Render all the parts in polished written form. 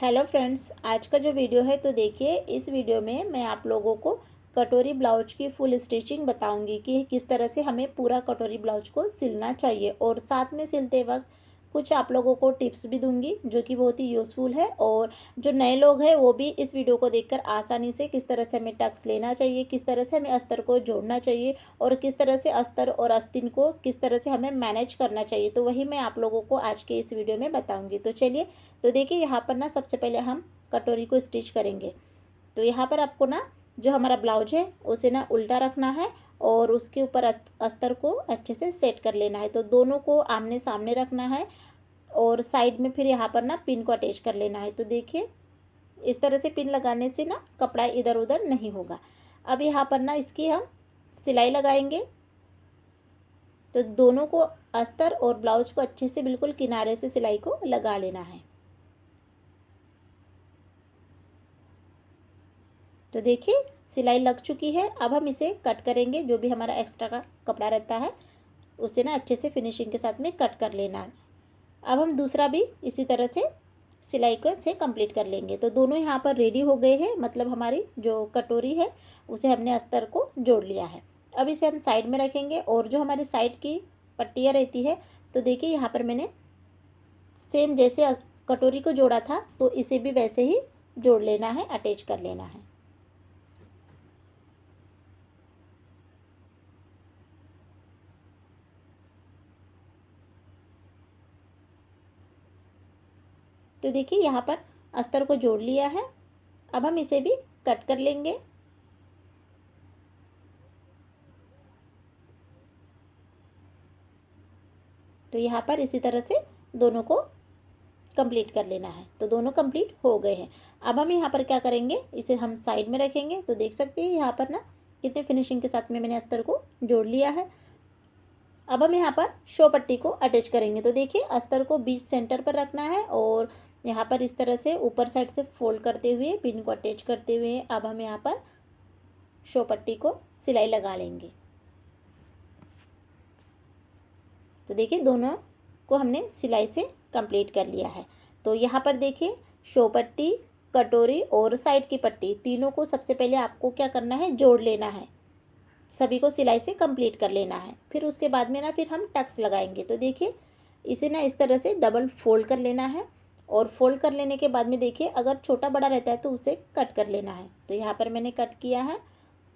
Hello friends, आज का जो वीडियो है तो देखिए, इस वीडियो में मैं आप लोगों को कटोरी ब्लाउज की फुल स्टिचिंग बताऊंगी कि किस तरह से हमें पूरा कटोरी ब्लाउज को सिलना चाहिए। और साथ में सिलते वक्त कुछ आप लोगों को टिप्स भी दूंगी जो कि बहुत ही यूज़फुल है। और जो नए लोग हैं वो भी इस वीडियो को देखकर आसानी से किस तरह से हमें टक्स लेना चाहिए, किस तरह से हमें अस्तर को जोड़ना चाहिए और किस तरह से अस्तर और आस्तीन को किस तरह से हमें मैनेज करना चाहिए, तो वही मैं आप लोगों को आज के इस वीडियो में बताऊँगी। तो चलिए, तो देखिए यहाँ पर ना सबसे पहले हम कटोरी को स्टिच करेंगे। तो यहाँ पर आपको ना जो हमारा ब्लाउज है उसे ना उल्टा रखना है और उसके ऊपर अस्तर को अच्छे से सेट कर लेना है। तो दोनों को आमने सामने रखना है और साइड में फिर यहाँ पर ना पिन को अटैच कर लेना है। तो देखिए, इस तरह से पिन लगाने से ना कपड़ा इधर उधर नहीं होगा। अब यहाँ पर ना इसकी हम सिलाई लगाएंगे। तो दोनों को अस्तर और ब्लाउज को अच्छे से बिल्कुल किनारे से सिलाई को लगा लेना है। तो देखिए, सिलाई लग चुकी है। अब हम इसे कट करेंगे। जो भी हमारा एक्स्ट्रा का कपड़ा रहता है उसे ना अच्छे से फिनिशिंग के साथ में कट कर लेना है। अब हम दूसरा भी इसी तरह से सिलाई को से कंप्लीट कर लेंगे। तो दोनों यहाँ पर रेडी हो गए हैं, मतलब हमारी जो कटोरी है उसे हमने अस्तर को जोड़ लिया है। अब इसे हम साइड में रखेंगे और जो हमारी साइड की पट्टियाँ रहती है, तो देखिए यहाँ पर मैंने सेम जैसे कटोरी को जोड़ा था तो इसे भी वैसे ही जोड़ लेना है, अटैच कर लेना है। तो देखिए यहाँ पर अस्तर को जोड़ लिया है। अब हम इसे भी कट कर लेंगे। तो यहाँ पर इसी तरह से दोनों को कंप्लीट कर लेना है। तो दोनों कंप्लीट हो गए हैं। अब हम यहाँ पर क्या करेंगे, इसे हम साइड में रखेंगे। तो देख सकते हैं यहाँ पर ना कितने फिनिशिंग के साथ में मैंने अस्तर को जोड़ लिया है। अब हम यहाँ पर शो पट्टी को अटैच करेंगे। तो देखिए, अस्तर को बीच सेंटर पर रखना है और यहाँ पर इस तरह से ऊपर साइड से फोल्ड करते हुए पिन को अटैच करते हुए अब हम यहाँ पर शो पट्टी को सिलाई लगा लेंगे। तो देखिए, दोनों को हमने सिलाई से कंप्लीट कर लिया है। तो यहाँ पर देखिए, शो पट्टी, कटोरी और साइड की पट्टी तीनों को सबसे पहले आपको क्या करना है, जोड़ लेना है। सभी को सिलाई से कंप्लीट कर लेना है। फिर उसके बाद में ना फिर हम टक्स लगाएंगे। तो देखिए, इसे ना इस तरह से डबल फोल्ड कर लेना है और फोल्ड कर लेने के बाद में देखिए, अगर छोटा बड़ा रहता है तो उसे कट कर लेना है। तो यहाँ पर मैंने कट किया है।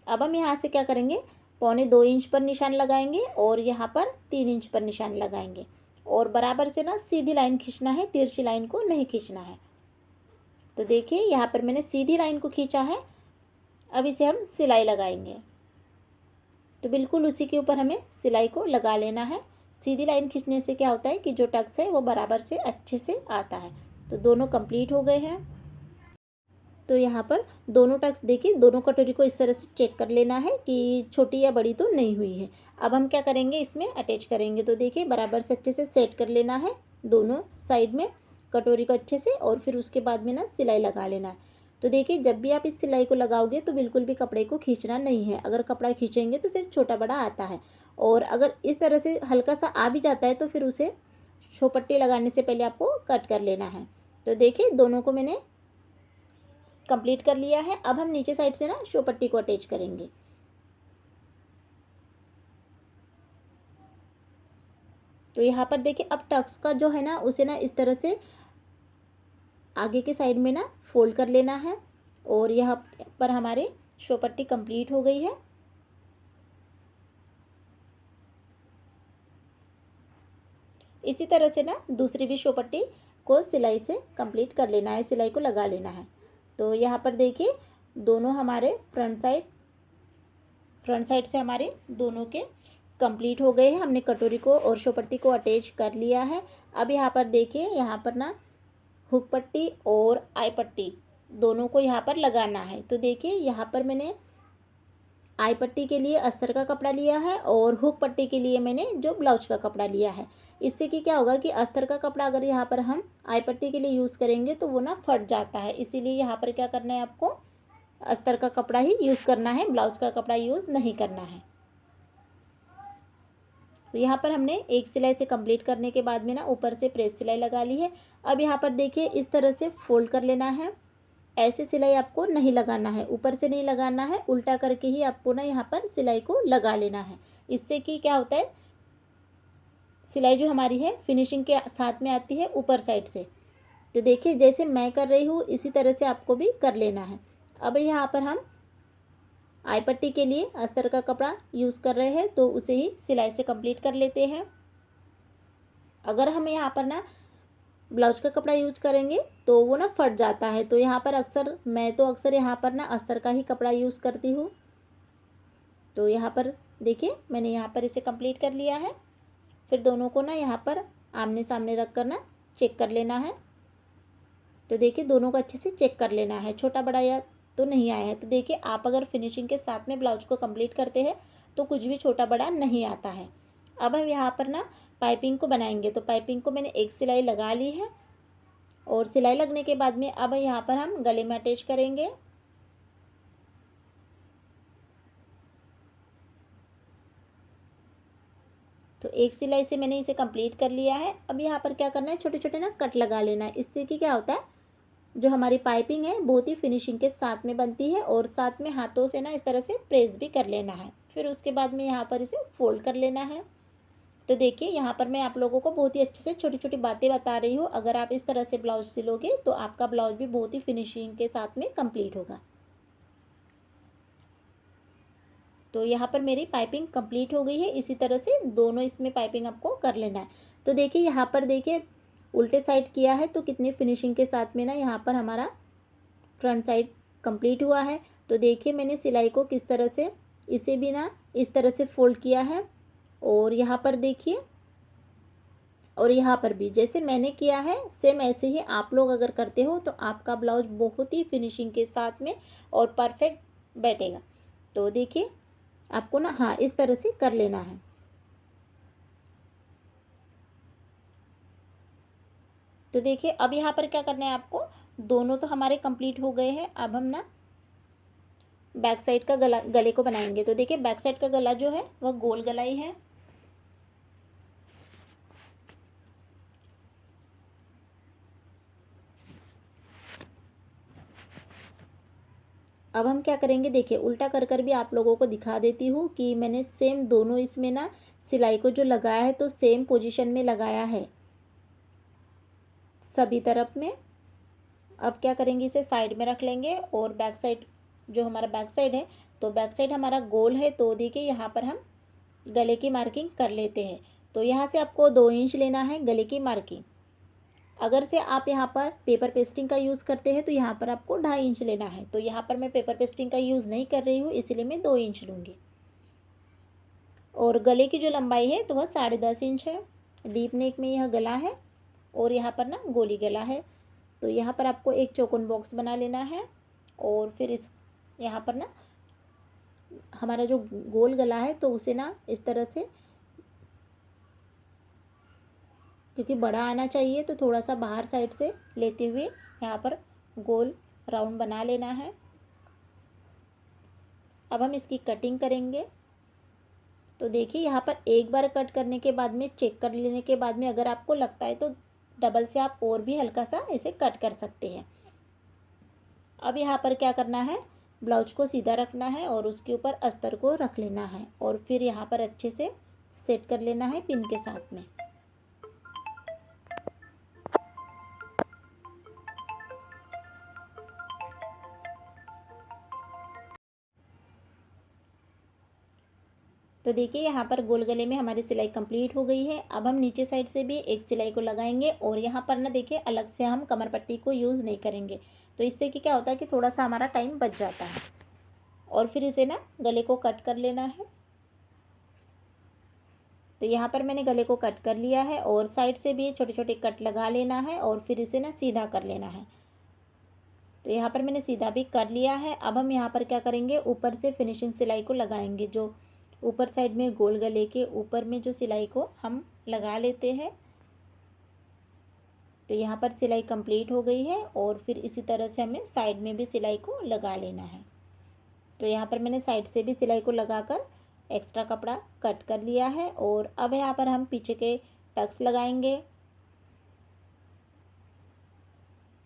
अब हम यहाँ से क्या करेंगे, 1.25 इंच पर निशान लगाएंगे और यहाँ पर 3 इंच पर निशान लगाएंगे और बराबर से ना सीधी लाइन खींचना है, तिरछी लाइन को नहीं खींचना है। तो देखिए, यहाँ पर मैंने सीधी लाइन को खींचा है। अब इसे हम सिलाई लगाएंगे। तो बिल्कुल उसी के ऊपर हमें सिलाई को लगा लेना है। सीधी लाइन खींचने से क्या होता है कि जो टक्स है वो बराबर से अच्छे से आता है। तो दोनों कंप्लीट हो गए हैं। तो यहाँ पर दोनों टक्स देखिए, दोनों कटोरी को इस तरह से चेक कर लेना है कि छोटी या बड़ी तो नहीं हुई है। अब हम क्या करेंगे, इसमें अटैच करेंगे। तो देखिए, बराबर से अच्छे से सेट कर लेना है दोनों साइड में कटोरी को अच्छे से और फिर उसके बाद में ना सिलाई लगा लेना है। तो देखिए, जब भी आप इस सिलाई को लगाओगे तो बिल्कुल भी कपड़े को खींचना नहीं है। अगर कपड़ा खींचेंगे तो फिर छोटा बड़ा आता है और अगर इस तरह से हल्का सा आ भी जाता है तो फिर उसे शोपट्टी लगाने से पहले आपको कट कर लेना है। तो देखिए, दोनों को मैंने कंप्लीट कर लिया है। अब हम नीचे साइड से ना शो पट्टी को अटैच करेंगे। तो यहाँ पर देखिए, अब टक्स का जो है ना उसे ना इस तरह से आगे के साइड में ना फोल्ड कर लेना है और यहाँ पर हमारे शो पट्टी कंप्लीट हो गई है। इसी तरह से ना दूसरी भी शो पट्टी को सिलाई से कंप्लीट कर लेना है, सिलाई को लगा लेना है। तो यहाँ पर देखिए, दोनों हमारे फ्रंट साइड से हमारे दोनों के कंप्लीट हो गए हैं। हमने कटोरी को और शो पट्टी को अटैच कर लिया है। अब यहाँ पर देखिए, यहाँ पर ना हुक पट्टी और आई पट्टी दोनों को यहाँ पर लगाना है। तो देखिए, यहाँ पर मैंने आई पट्टी के लिए अस्तर का कपड़ा लिया है और हुक पट्टी के लिए मैंने जो ब्लाउज का कपड़ा लिया है। इससे कि क्या होगा कि अस्तर का कपड़ा अगर यहाँ पर हम आई पट्टी के लिए यूज़ करेंगे तो वो ना फट जाता है। इसीलिए यहाँ पर क्या करना है, आपको अस्तर का कपड़ा ही यूज़ करना है, ब्लाउज का कपड़ा यूज़ नहीं करना है। तो यहाँ पर हमने एक सिलाई से कंप्लीट करने के बाद में ना ऊपर से प्रेस सिलाई लगा ली है। अब यहाँ पर देखिए इस तरह से फोल्ड कर लेना है। ऐसे सिलाई आपको नहीं लगाना है, ऊपर से नहीं लगाना है, उल्टा करके ही आपको ना यहाँ पर सिलाई को लगा लेना है। इससे कि क्या होता है, सिलाई जो हमारी है फिनिशिंग के साथ में आती है ऊपर साइड से। तो देखिए जैसे मैं कर रही हूँ इसी तरह से आपको भी कर लेना है। अब यहाँ पर हम आई पट्टी के लिए अस्तर का कपड़ा यूज़ कर रहे हैं, तो उसे ही सिलाई से कंप्लीट कर लेते हैं। अगर हम यहाँ पर ना ब्लाउज का कपड़ा यूज करेंगे तो वो ना फट जाता है। तो यहाँ पर अक्सर यहाँ पर ना अस्तर का ही कपड़ा यूज़ करती हूँ। तो यहाँ पर देखिए मैंने यहाँ पर इसे कंप्लीट कर लिया है। फिर दोनों को ना यहाँ पर आमने सामने रख कर ना चेक कर लेना है। तो देखिए दोनों को अच्छे से चेक कर लेना है, छोटा बड़ा या तो नहीं आया है। तो देखिए आप अगर फिनिशिंग के साथ में ब्लाउज को कंप्लीट करते हैं तो कुछ भी छोटा बड़ा नहीं आता है। अब हम यहाँ पर ना पाइपिंग को बनाएंगे। तो पाइपिंग को मैंने एक सिलाई लगा ली है और सिलाई लगने के बाद में अब यहाँ पर हम गले में अटैच करेंगे। तो एक सिलाई से मैंने इसे कंप्लीट कर लिया है। अब यहाँ पर क्या करना है, छोटे छोटे ना कट लगा लेना है। इससे कि क्या होता है, जो हमारी पाइपिंग है बहुत ही फिनिशिंग के साथ में बनती है। और साथ में हाथों से ना इस तरह से प्रेस भी कर लेना है। फिर उसके बाद में यहाँ पर इसे फोल्ड कर लेना है। तो देखिए यहाँ पर मैं आप लोगों को बहुत ही अच्छे से छोटी छोटी बातें बता रही हूँ। अगर आप इस तरह से ब्लाउज सिलोगे तो आपका ब्लाउज भी बहुत ही फिनिशिंग के साथ में कंप्लीट होगा। तो यहाँ पर मेरी पाइपिंग कंप्लीट हो गई है। इसी तरह से दोनों इसमें पाइपिंग आपको कर लेना है। तो देखिए यहाँ पर देखिए उल्टे साइड किया है तो कितनी फिनिशिंग के साथ में ना यहाँ पर हमारा फ्रंट साइड कंप्लीट हुआ है। तो देखिए मैंने सिलाई को किस तरह से इसे भी ना इस तरह से फोल्ड किया है। और यहाँ पर देखिए, और यहाँ पर भी जैसे मैंने किया है सेम ऐसे ही आप लोग अगर करते हो तो आपका ब्लाउज बहुत ही फिनिशिंग के साथ में और परफेक्ट बैठेगा। तो देखिए आपको ना हाँ इस तरह से कर लेना है। तो देखिए अब यहाँ पर क्या करना है आपको, दोनों तो हमारे कंप्लीट हो गए हैं। अब हम ना बैक साइड का गले को बनाएंगे। तो देखिए बैक साइड का गला जो है वह गोल गला ही है। अब हम क्या करेंगे, देखिए उल्टा कर कर भी आप लोगों को दिखा देती हूँ कि मैंने सेम दोनों इसमें ना सिलाई को जो लगाया है तो सेम पोजीशन में लगाया है सभी तरफ में। अब क्या करेंगे, इसे साइड में रख लेंगे और बैक साइड जो हमारा बैक साइड है, तो बैक साइड हमारा गोल है। तो देखिए यहाँ पर हम गले की मार्किंग कर लेते हैं। तो यहाँ से आपको 2 इंच लेना है गले की मार्किंग। अगर से आप यहाँ पर पेपर पेस्टिंग का यूज़ करते हैं तो यहाँ पर आपको 2.5 इंच लेना है। तो यहाँ पर मैं पेपर पेस्टिंग का यूज़ नहीं कर रही हूँ, इसलिए मैं 2 इंच लूँगी। और गले की जो लंबाई है तो वह 10.5 इंच है। डीप नेक में यह गला है और यहाँ पर ना गोली गला है। तो यहाँ पर आपको एक चौकोन बॉक्स बना लेना है और फिर इस यहाँ पर ना हमारा जो गोल गला है तो उसे ना इस तरह से, क्योंकि बड़ा आना चाहिए तो थोड़ा सा बाहर साइड से लेते हुए यहाँ पर गोल राउंड बना लेना है। अब हम इसकी कटिंग करेंगे। तो देखिए यहाँ पर एक बार कट करने के बाद में चेक कर लेने के बाद में अगर आपको लगता है तो डबल से आप और भी हल्का सा इसे कट कर सकते हैं। अब यहाँ पर क्या करना है, ब्लाउज को सीधा रखना है और उसके ऊपर अस्तर को रख लेना है और फिर यहाँ पर अच्छे से सेट कर लेना है पिन के साथ में। तो देखिए यहाँ पर गोल गले में हमारी सिलाई कंप्लीट हो गई है। अब हम नीचे साइड से भी एक सिलाई को लगाएंगे और यहाँ पर ना देखिए अलग से हम कमर पट्टी को यूज़ नहीं करेंगे। तो इससे कि क्या होता है कि थोड़ा सा हमारा टाइम बच जाता है। और फिर इसे ना गले को कट कर लेना है। तो यहाँ पर मैंने गले को कट कर लिया है और साइड से भी छोटे छोटे कट लगा लेना है और फिर इसे ना सीधा कर लेना है। तो यहाँ पर मैंने सीधा भी कर लिया है। अब हम यहाँ पर क्या करेंगे, ऊपर से फिनिशिंग सिलाई को लगाएंगे। जो ऊपर साइड में गोल गले के ऊपर में जो सिलाई को हम लगा लेते हैं। तो यहाँ पर सिलाई कंप्लीट हो गई है और फिर इसी तरह से हमें साइड में भी सिलाई को लगा लेना है। तो यहाँ पर मैंने साइड से भी सिलाई को लगाकर एक्स्ट्रा कपड़ा कट कर लिया है और अब यहाँ पर हम पीछे के टक्स लगाएंगे।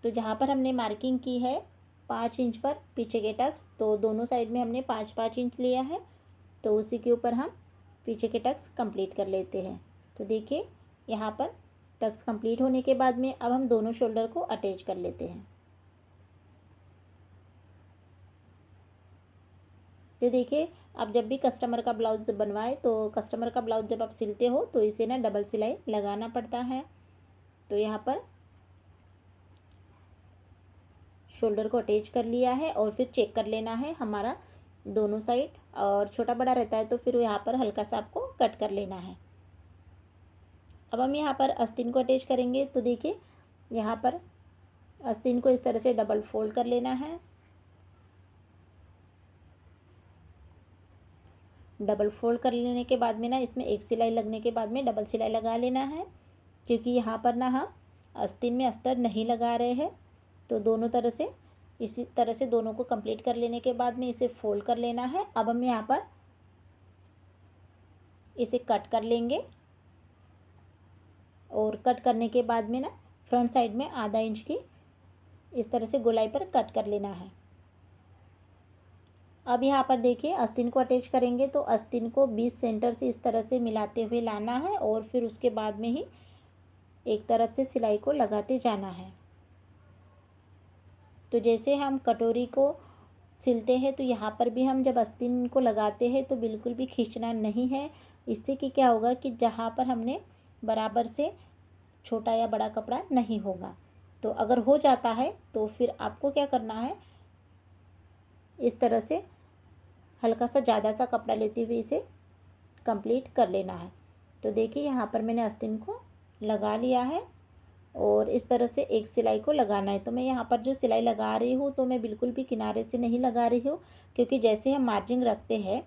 तो जहाँ पर हमने मार्किंग की है 5 इंच पर पीछे के टक्स, तो दोनों साइड में हमने 5-5 इंच लिया है, तो उसी के ऊपर हम पीछे के टक्स कंप्लीट कर लेते हैं। तो देखिए यहाँ पर टक्स कंप्लीट होने के बाद में अब हम दोनों शोल्डर को अटैच कर लेते हैं। तो देखिए आप जब भी कस्टमर का ब्लाउज़ बनवाए तो कस्टमर का ब्लाउज़ जब आप सिलते हो तो इसे ना डबल सिलाई लगाना पड़ता है। तो यहाँ पर शोल्डर को अटैच कर लिया है और फिर चेक कर लेना है हमारा दोनों साइड, और छोटा बड़ा रहता है तो फिर यहाँ पर हल्का सा आपको कट कर लेना है। अब हम यहाँ पर आस्तीन को अटैच करेंगे। तो देखिए यहाँ पर आस्तीन को इस तरह से डबल फोल्ड कर लेना है। डबल फोल्ड कर लेने के बाद में ना इसमें एक सिलाई लगने के बाद में डबल सिलाई लगा लेना है, क्योंकि यहाँ पर ना हम आस्तीन में अस्तर नहीं लगा रहे हैं। तो दोनों तरह से इसी तरह से दोनों को कंप्लीट कर लेने के बाद में इसे फोल्ड कर लेना है। अब हम यहाँ पर इसे कट कर लेंगे और कट करने के बाद में ना फ्रंट साइड में आधा इंच की इस तरह से गोलाई पर कट कर लेना है। अब यहाँ पर देखिए आस्तीन को अटैच करेंगे तो आस्तीन को 20 सेंटर से इस तरह से मिलाते हुए लाना है और फिर उसके बाद में ही एक तरफ से सिलाई को लगाते जाना है। तो जैसे हम कटोरी को सिलते हैं तो यहाँ पर भी हम जब आस्तीन को लगाते हैं तो बिल्कुल भी खींचना नहीं है। इससे कि क्या होगा कि जहाँ पर हमने बराबर से छोटा या बड़ा कपड़ा नहीं होगा। तो अगर हो जाता है तो फिर आपको क्या करना है, इस तरह से हल्का सा ज़्यादा सा कपड़ा लेते हुए इसे कंप्लीट कर लेना है। तो देखिए यहाँ पर मैंने आस्तीन को लगा लिया है और इस तरह से एक सिलाई को लगाना है। तो मैं यहाँ पर जो सिलाई लगा रही हूँ तो मैं बिल्कुल भी किनारे से नहीं लगा रही हूँ, क्योंकि जैसे हम मार्जिन रखते हैं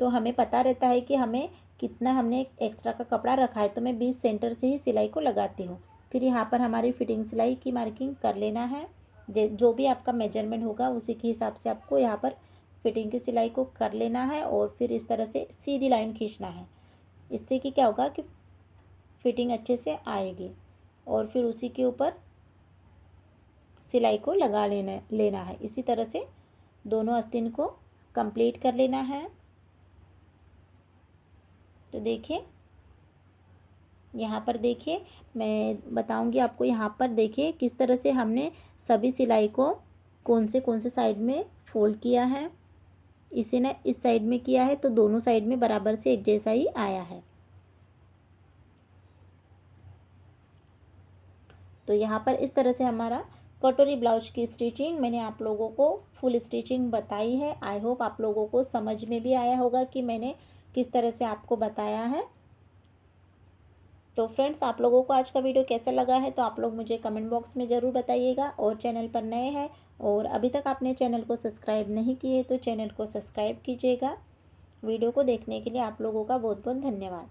तो हमें पता रहता है कि हमें कितना हमने एक्स्ट्रा का कपड़ा रखा है। तो मैं 20 सेंटर से ही सिलाई को लगाती हूँ। फिर यहाँ पर हमारी फिटिंग सिलाई की मार्किंग कर लेना है। जो भी आपका मेजरमेंट होगा उसी के हिसाब से आपको यहाँ पर फिटिंग की सिलाई को कर लेना है और फिर इस तरह से सीधी लाइन खींचना है। इससे कि क्या होगा कि फिटिंग अच्छे से आएगी और फिर उसी के ऊपर सिलाई को लगा लेना है। इसी तरह से दोनों आस्तीन को कंप्लीट कर लेना है। तो देखिए यहाँ पर देखिए मैं बताऊंगी आपको, यहाँ पर देखिए किस तरह से हमने सभी सिलाई को कौन से साइड में फोल्ड किया है। इसे ना इस साइड में किया है तो दोनों साइड में बराबर से एक जैसा ही आया है। तो यहाँ पर इस तरह से हमारा कटोरी ब्लाउज की स्टिचिंग मैंने आप लोगों को फुल स्टिचिंग बताई है। आई होप आप लोगों को समझ में भी आया होगा कि मैंने किस तरह से आपको बताया है। तो फ्रेंड्स आप लोगों को आज का वीडियो कैसा लगा है तो आप लोग मुझे कमेंट बॉक्स में ज़रूर बताइएगा। और चैनल पर नए हैं और अभी तक आपने चैनल को सब्सक्राइब नहीं किए तो चैनल को सब्सक्राइब कीजिएगा। वीडियो को देखने के लिए आप लोगों का बहुत बहुत धन्यवाद।